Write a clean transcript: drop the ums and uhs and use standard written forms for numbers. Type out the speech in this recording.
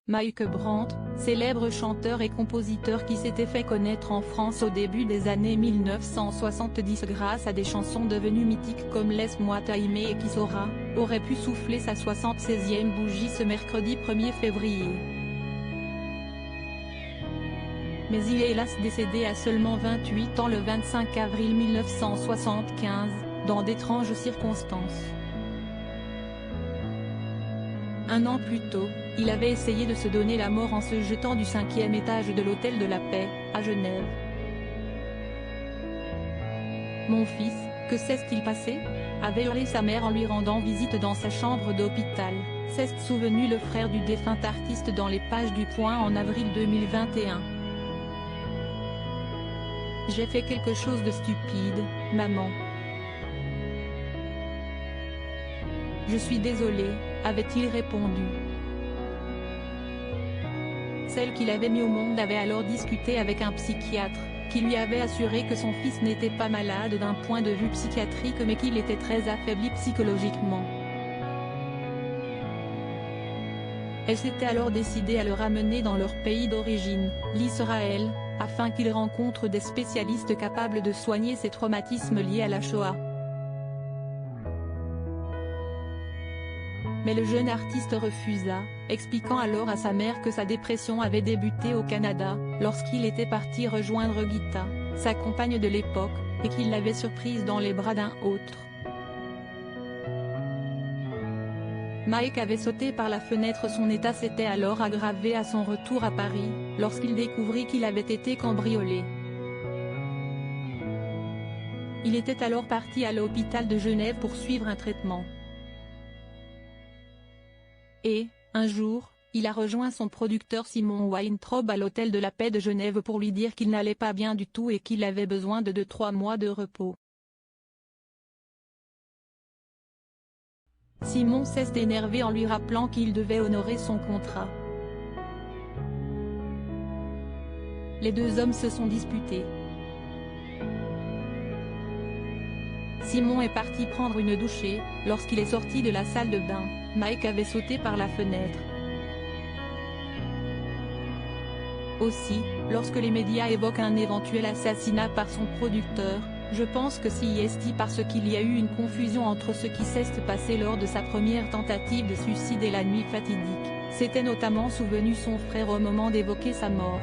Mike Brandt, célèbre chanteur et compositeur qui s'était fait connaître en France au début des années 1970 grâce à des chansons devenues mythiques comme Laisse-moi t'aimer et Qui saura, aurait pu souffler sa 76e bougie ce mercredi 1er février. Mais il est hélas décédé à seulement 28 ans le 25 avril 1975, dans d'étranges circonstances. Un an plus tôt, il avait essayé de se donner la mort en se jetant du 5e étage de l'Hôtel de la Paix, à Genève. « Mon fils, que s'est-il passé ?» avait hurlé sa mère en lui rendant visite dans sa chambre d'hôpital, s'est souvenu le frère du défunt artiste dans les pages du Point en avril 2021. « J'ai fait quelque chose de stupide, maman. Je suis désolé, avait-il répondu. Celle qu'il avait mis au monde avait alors discuté avec un psychiatre, qui lui avait assuré que son fils n'était pas malade d'un point de vue psychiatrique mais qu'il était très affaibli psychologiquement. Elle s'était alors décidée à le ramener dans leur pays d'origine, l'Israël, afin qu'il rencontre des spécialistes capables de soigner ses traumatismes liés à la Shoah. Mais le jeune artiste refusa, expliquant alors à sa mère que sa dépression avait débuté au Canada, lorsqu'il était parti rejoindre Gita, sa compagne de l'époque, et qu'il l'avait surprise dans les bras d'un autre. Mike avait sauté par la fenêtre. Son état s'était alors aggravé à son retour à Paris, lorsqu'il découvrit qu'il avait été cambriolé. Il était alors parti à l'hôpital de Genève pour suivre un traitement. Et, un jour, il a rejoint son producteur Simon Weintraub à l'Hôtel de la Paix de Genève pour lui dire qu'il n'allait pas bien du tout et qu'il avait besoin de 2-3 mois de repos. Simon s'est énervé en lui rappelant qu'il devait honorer son contrat. Les deux hommes se sont disputés. Simon est parti prendre une douche et, lorsqu'il est sorti de la salle de bain, Mike avait sauté par la fenêtre. Aussi, lorsque les médias évoquent un éventuel assassinat par son producteur, je pense que c'est parce qu'il y a eu une confusion entre ce qui s'est passé lors de sa première tentative de suicide et la nuit fatidique, s'était notamment souvenu son frère au moment d'évoquer sa mort.